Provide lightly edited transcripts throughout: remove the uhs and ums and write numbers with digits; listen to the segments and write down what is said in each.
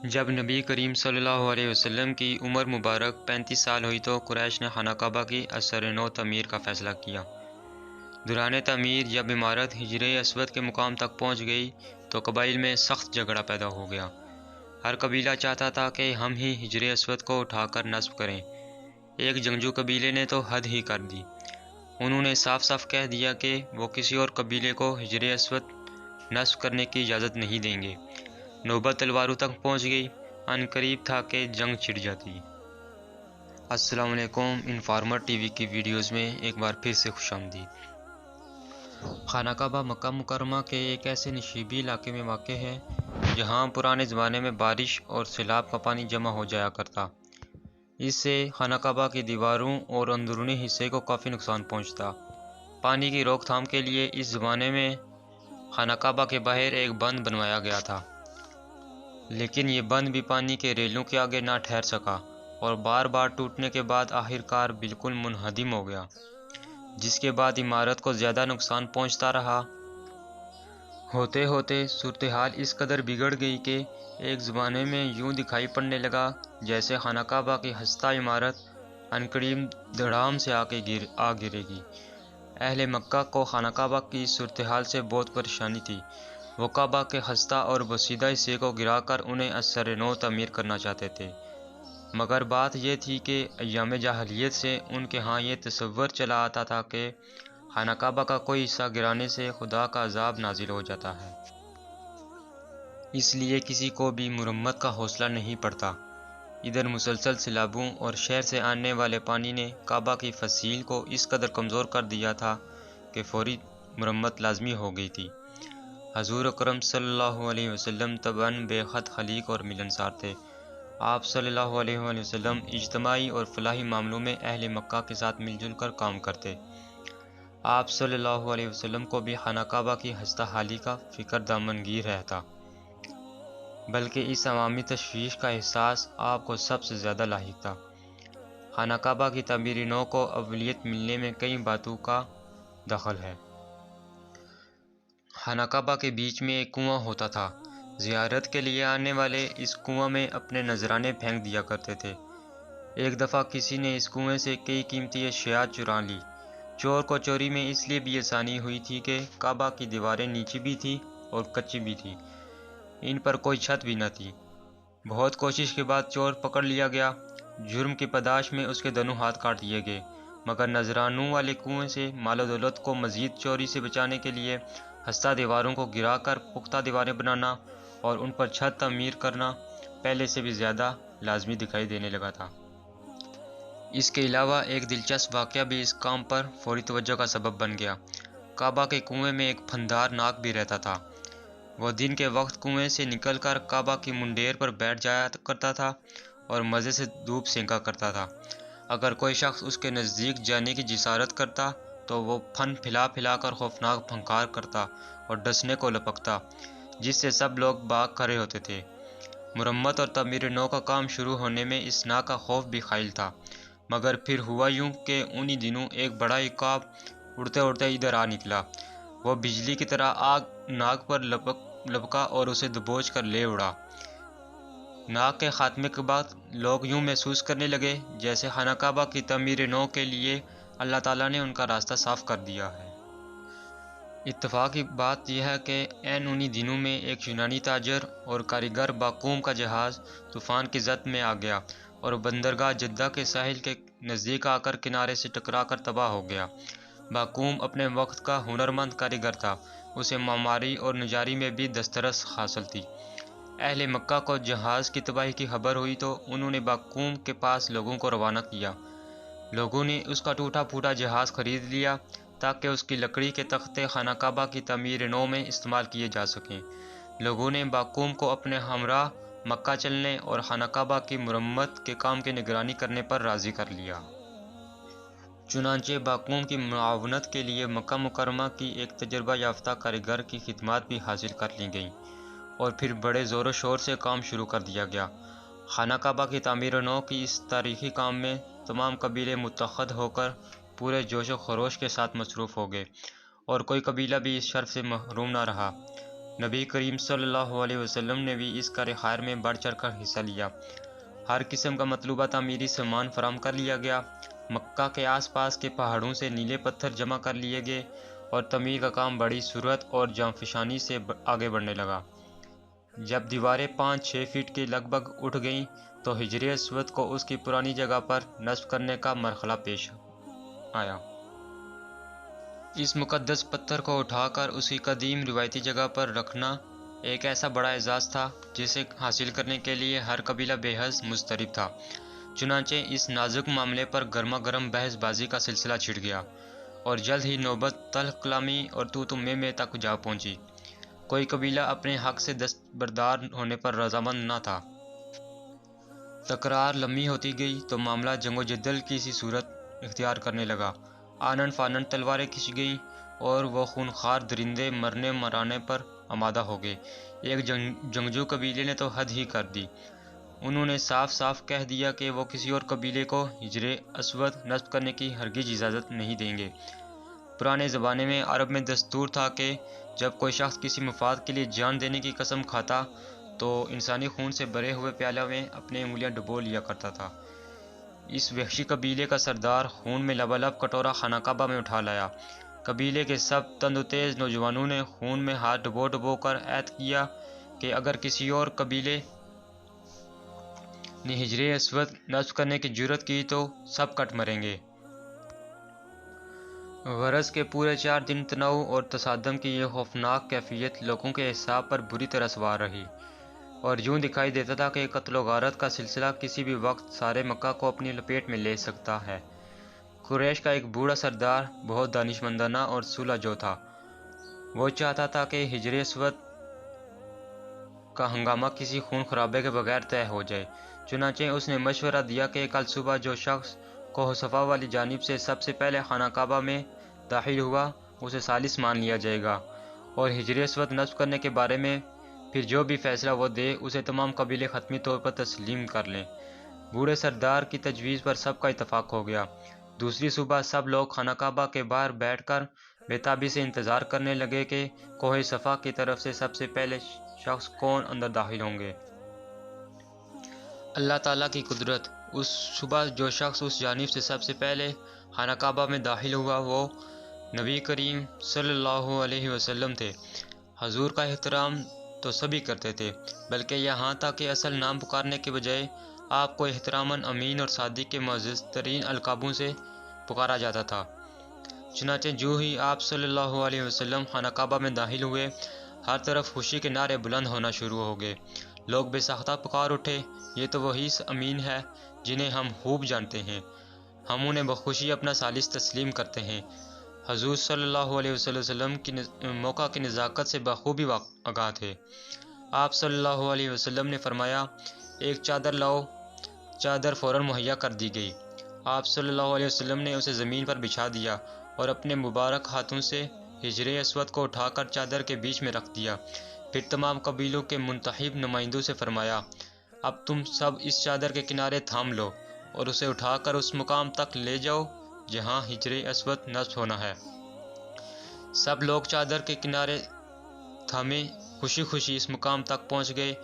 جب نبی کریم صلی اللہ علیہ وسلم کی عمر مبارک 35 سال ہوئی تو قریش نے خانہ کعبہ کی اثر نو تعمیر کا فیصلہ کیا۔ دوران تعمیر جب عمارت حجر اسود کے مقام تک پہنچ گئی تو قبائل میں سخت جھگڑا پیدا ہو گیا۔ ہر قبیلہ چاہتا تھا کہ ہم ہی حجر اسود کو اٹھا کر نصب کریں۔ ایک جنگجو قبیلے نے تو حد ہی کر دی۔ انہوں نے صاف صاف کہہ دیا کہ وہ کسی اور قبیلے کو حجر اسود نصب کرنے کی اجازت نہیں دیں گے۔ نوبت تلواروں تک پہنچ گئی۔ ان قریب تھا کہ جنگ چھڑ جاتی۔ السلام علیکم، انفارمر ٹی وی کی ویڈیوز میں ایک بار پھر سے خوش آمدید۔ خانہ کعبہ مکہ مکرمہ کے ایک ایسے نشیبی علاقے میں واقع ہے جہاں پرانے زمانے میں بارش اور سیلاب کا پانی جمع ہو جایا کرتا۔ اس سے خانہ کعبہ کی دیواروں اور اندرونی حصے کو کافی نقصان پہنچتا۔ پانی کی روک تھام کے لیے اس زمانے میں خانہ کعبہ کے باہر ایک بند بنوایا گیا تھا، لیکن یہ بند بھی پانی کے ریلوں کے آگے نہ ٹھہر سکا اور بار بار ٹوٹنے کے بعد آخر کار بالکل منہدم ہو گیا، جس کے بعد عمارت کو زیادہ نقصان پہنچتا رہا۔ ہوتے ہوتے صورتحال اس قدر بگڑ گئی کہ ایک زمانے میں یوں دکھائی پڑنے لگا جیسے خانہ کعبہ کی خستہ عمارت عنقریب دھڑام سے آ گرے گی۔ اہل مکہ کو خانہ کعبہ کی صورتحال سے بہت پریشانی تھی۔ وہ کعبہ کے خستہ اور بسیدہ حصے کو گرا کر انہیں ازسر نو تعمیر کرنا چاہتے تھے، مگر بات یہ تھی کہ ایام جاہلیت سے ان کے ہاں یہ تصور چلا آتا تھا کہ خانہ کعبہ کا کوئی حصہ گرانے سے خدا کا عذاب نازل ہو جاتا ہے۔ اس لیے کسی کو بھی مرمت کا حوصلہ نہیں پڑتا۔ ادھر مسلسل سیلابوں اور شہر سے آنے والے پانی نے کعبہ کی فصیل کو اس قدر کمزور کر دیا تھا کہ فوری مرمت لازمی ہو گئی تھی۔ حضور اکرم صلی اللہ علیہ وسلم طبعاً بے حد خلیق اور ملنسار تھے۔ آپ صلی اللہ علیہ وسلم اجتماعی اور فلاحی معاملوں میں اہل مکہ کے ساتھ مل جل کر کام کرتے۔ آپ صلی اللہ علیہ وسلم کو بھی خانہ کعبہ کی خستہ حالی کا فکر دامنگیر رہتا، بلکہ اس عوامی تشویش کا احساس آپ کو سب سے زیادہ لاحق تھا۔ خانہ کعبہ کی تعمیر نو کو اولویت ملنے میں کئی باتوں کا دخل ہے۔ خانہ کعبہ کے بیچ میں ایک کنواں ہوتا تھا۔ زیارت کے لیے آنے والے اس کنواں میں اپنے نذرانے پھینک دیا کرتے تھے۔ ایک دفعہ کسی نے اس کنویں سے کئی قیمتی اشیاء چرا لی۔ چور کو چوری میں اس لیے بھی آسانی ہوئی تھی کہ کعبہ کی دیواریں نیچی بھی تھیں اور کچی بھی تھیں، ان پر کوئی چھت بھی نہ تھی۔ بہت کوشش کے بعد چور پکڑ لیا گیا۔ جرم کی پاداش میں اس کے دونوں ہاتھ کاٹ دیے گئے، مگر نذرانوں والے کنویں سے مال و دولت کو مزید چوری سے بچانے کے لیے خستہ دیواروں کو گرا کر پختہ دیواریں بنانا اور ان پر چھت تعمیر کرنا پہلے سے بھی زیادہ لازمی دکھائی دینے لگا تھا۔ اس کے علاوہ ایک دلچسپ واقعہ بھی اس کام پر فوری توجہ کا سبب بن گیا۔ کعبہ کے کنویں میں ایک پھندار ناگ بھی رہتا تھا۔ وہ دن کے وقت کنویں سے نکل کر کعبہ کی منڈیر پر بیٹھ جایا کرتا تھا اور مزے سے دھوپ سینکا کرتا تھا۔ اگر کوئی شخص اس کے نزدیک جانے کی جسارت کرتا تو وہ پھن پھیلا پھیلا کر خوفناک پھنکار کرتا اور ڈسنے کو لپکتا، جس سے سب لوگ بھاگ کھڑے ہوتے تھے۔ مرمت اور تعمیر نو کا کام شروع ہونے میں اس ناگ کا خوف بھی قائل تھا، مگر پھر ہوا یوں کہ انہی دنوں ایک بڑا عقاب اڑتے اڑتے ادھر آ نکلا۔ وہ بجلی کی طرح ناگ پر لپکا اور اسے دبوچ کر لے اڑا۔ ناگ کے خاتمے کے بعد لوگ یوں محسوس کرنے لگے جیسے خانہ کعبہ کی تعمیر نو کے لیے اللہ تعالیٰ نے ان کا راستہ صاف کر دیا ہے۔ اتفاق کی بات یہ ہے کہ عین انہی دنوں میں ایک یونانی تاجر اور کاریگر باقوم کا جہاز طوفان کی زد میں آ گیا اور بندرگاہ جدہ کے ساحل کے نزدیک آ کر کنارے سے ٹکرا کر تباہ ہو گیا۔ باقوم اپنے وقت کا ہنرمند کاریگر تھا، اسے معماری اور نجاری میں بھی دسترس حاصل تھی۔ اہل مکہ کو جہاز کی تباہی کی خبر ہوئی تو انہوں نے باقوم کے پاس لوگوں کو روانہ کیا۔ لوگوں نے اس کا ٹوٹا پھوٹا جہاز خرید لیا تاکہ اس کی لکڑی کے تختے خانہ کعبہ کی تعمیر نو میں استعمال کیے جا سکیں۔ لوگوں نے باقوم کو اپنے ہمراہ مکہ چلنے اور خانہ کعبہ کی مرمت کے کام کی نگرانی کرنے پر راضی کر لیا۔ چنانچہ باقوم کی معاونت کے لیے مکہ مکرمہ کی ایک تجربہ یافتہ کاریگر کی خدمات بھی حاصل کر لی گئیں اور پھر بڑے زور و شور سے کام شروع کر دیا گیا۔ خانہ کعبہ کی تعمیر نو کی اس تاریخی کام میں تمام قبیلے متحد ہو کر پورے جوش و خروش کے ساتھ مصروف ہو گئے اور کوئی قبیلہ بھی اس شرف سے محروم نہ رہا۔ نبی کریم صلی اللہ علیہ وسلم نے بھی اس کار خیر میں بڑھ چڑھ کر حصہ لیا۔ ہر قسم کا مطلوبہ تعمیری سامان فراہم کر لیا گیا۔ مکہ کے آس پاس کے پہاڑوں سے نیلے پتھر جمع کر لیے گئے اور تعمیر کا کام بڑی سرعت اور جانفشانی سے آگے بڑھنے لگا۔ جب دیواریں 5-6 فٹ کے لگ بھگ اٹھ گئیں تو حجر اسود کو اس کی پرانی جگہ پر نصب کرنے کا مرحلہ پیش آیا۔ اس مقدس پتھر کو اٹھا کر اسی قدیم روایتی جگہ پر رکھنا ایک ایسا بڑا اعزاز تھا جسے حاصل کرنے کے لیے ہر قبیلہ بے حد مضطرب تھا۔ چنانچہ اس نازک معاملے پر گرما گرم بحث بازی کا سلسلہ چھڑ گیا اور جلد ہی نوبت تلخ کلامی اور تو میں تک جا پہنچی۔ کوئی قبیلہ اپنے حق سے دستبردار ہونے پر رضامند نہ تھا۔ تکرار لمبی ہوتی گئی تو معاملہ جنگ و جدل کی سی صورت اختیار کرنے لگا۔ آنن فانن تلواریں کھنچ گئیں اور وہ خونخوار درندے مرنے مرانے پر آمادہ ہو گئے۔ ایک جنگجو قبیلے نے تو حد ہی کر دی۔ انہوں نے صاف صاف کہہ دیا کہ وہ کسی اور قبیلے کو حجر اسود نصب کرنے کی ہرگز اجازت نہیں دیں گے۔ پرانے زمانے میں عرب میں دستور تھا کہ جب کوئی شخص کسی مفاد کے لیے جان دینے کی قسم کھاتا تو انسانی خون سے بھرے ہوئے پیالے میں اپنی انگلیاں ڈبو لیا کرتا تھا۔ اس وحشی قبیلے کا سردار خون میں لبالب کٹورا خانہ کعبہ میں اٹھا لایا۔ قبیلے کے سب تند و تیز نوجوانوں نے خون میں ہاتھ ڈبو ڈبو کر عہد کیا کہ اگر کسی اور قبیلے نے حجر اسود نصب کرنے کی جرات کی تو سب کٹ مریں گے۔ غرض کے پورے 4 دن تناؤ اور تصادم کی یہ خوفناک کیفیت لوگوں کے اعصاب پر بری طرح سوار رہی اور یوں دکھائی دیتا تھا کہ قتل و غارت کا سلسلہ کسی بھی وقت سارے مکہ کو اپنی لپیٹ میں لے سکتا ہے۔ قریش کا ایک بوڑھا سردار بہت دانشمندانہ اور صلح جو تھا۔ وہ چاہتا تھا کہ حجر اسود کا ہنگامہ کسی خون خرابے کے بغیر طے ہو جائے۔ چنانچہ اس نے مشورہ دیا کہ کل صبح جو شخص کوہ صفا والی جانب سے سب سے پہلے خانہ کعبہ میں داخل ہوا اسے ثالث مان لیا جائے گا اور حجر اسود نصب کرنے کے بارے میں پھر جو بھی فیصلہ وہ دے اسے تمام قبیلے حتمی طور پر تسلیم کر لیں۔ بوڑھے سردار کی تجویز پر سب کا اتفاق ہو گیا۔ دوسری صبح سب لوگ خانہ کعبہ کے باہر بیٹھ کر بے تابی سے انتظار کرنے لگے کہ کوہ صفا کی طرف سے سب سے پہلے شخص کون اندر داخل ہوں گے۔ اللہ تعالیٰ کی قدرت، اس صبح جو شخص اس جانب سے سب سے پہلے خانہ کعبہ میں داخل ہوا وہ نبی کریم صلی اللہ علیہ وسلم تھے۔ حضور کا احترام تو سبھی کرتے تھے، بلکہ یہاں تک کہ اصل نام پکارنے کے بجائے آپ کو احتراماً امین اور صادق کے معزز ترین القابوں سے پکارا جاتا تھا۔ چنانچہ جو ہی آپ صلی اللہ علیہ وسلم خانہ کعبہ میں داخل ہوئے، ہر طرف خوشی کے نعرے بلند ہونا شروع ہو گئے۔ لوگ بے ساختہ پکار اٹھے، یہ تو وہی امین ہے جنہیں ہم خوب جانتے ہیں، ہم انہیں بخوشی اپنا ثالث تسلیم کرتے ہیں۔ حضور صلی اللہ علیہ وسلم کی موقع کی نزاکت سے بخوبی آگاہ تھے۔ آپ صلی اللہ علیہ وسلم نے فرمایا، ایک چادر لاؤ۔ چادر فوراً مہیا کر دی گئی۔ آپ صلی اللہ علیہ وسلم نے اسے زمین پر بچھا دیا اور اپنے مبارک ہاتھوں سے حجر اسود کو اٹھا کر چادر کے بیچ میں رکھ دیا۔ پھر تمام قبیلوں کے منتخب نمائندوں سے فرمایا، اب تم سب اس چادر کے کنارے تھام لو اور اسے اٹھا کر اس مقام تک لے جاؤ جہاں حجر اسود نصب ہونا ہے۔ سب لوگ چادر کے کنارے تھامے خوشی خوشی اس مقام تک پہنچ گئے۔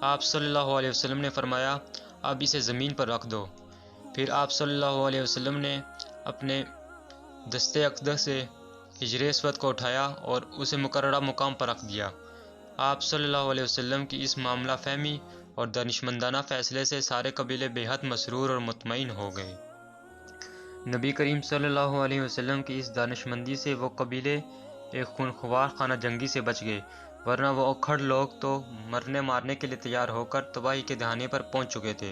آپ صلی اللہ علیہ وسلم نے فرمایا، اب اسے زمین پر رکھ دو۔ پھر آپ صلی اللہ علیہ وسلم نے اپنے دست اقدس سے حجر اسود کو اٹھایا اور اسے مقررہ مقام پر رکھ دیا۔ آپ صلی اللہ علیہ وسلم کی اس معاملہ فہمی اور دانشمندانہ فیصلے سے سارے قبیلے بے حد مسرور اور مطمئن ہو گئے۔ نبی کریم صلی اللہ علیہ وسلم کی اس دانشمندی سے وہ قبیلے ایک خونخوار خانہ جنگی سے بچ گئے، ورنہ وہ اکھڑ لوگ تو مرنے مارنے کے لیے تیار ہو کر تباہی کے دہانے پر پہنچ چکے تھے۔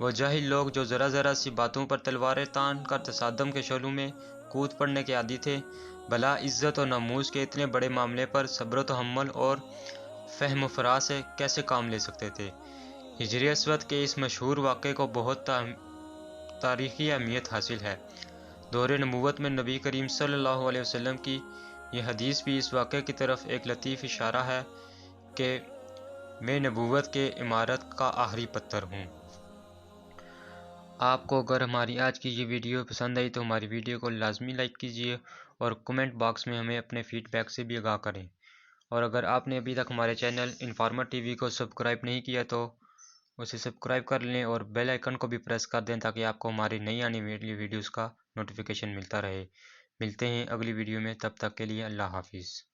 وہ جاہل لوگ جو ذرا ذرا سی باتوں پر تلواریں تان کر تصادم کے شعلوں میں کود پڑنے کے عادی تھے، بھلا عزت و ناموس کے اتنے بڑے معاملے پر صبر و تحمل اور فہم و فراست سے کیسے کام لے سکتے تھے؟ حجر اسود کے اس مشہور واقعے کو بہت تاریخی اہمیت حاصل ہے۔ دور نبوت میں نبی کریم صلی اللہ علیہ وسلم کی یہ حدیث بھی اس واقعے کی طرف ایک لطیف اشارہ ہے کہ میں نبوت کے عمارت کا آخری پتھر ہوں۔ آپ کو اگر ہماری آج کی یہ ویڈیو پسند آئی تو ہماری ویڈیو کو لازمی لائک کیجیے اور کمنٹ باکس میں ہمیں اپنے فیڈ بیک سے بھی آگاہ کریں۔ اور اگر آپ نے ابھی تک ہمارے چینل انفارمر ٹی وی کو سبسکرائب نہیں کیا تو اسے سبسکرائب کر لیں اور بیل آئیکن کو بھی پریس کر دیں تاکہ آپ کو ہماری نئی آنے والی ویڈیوز کا نوٹیفیکیشن ملتا رہے۔ ملتے ہیں اگلی ویڈیو میں، تب تک کے لیے اللہ حافظ۔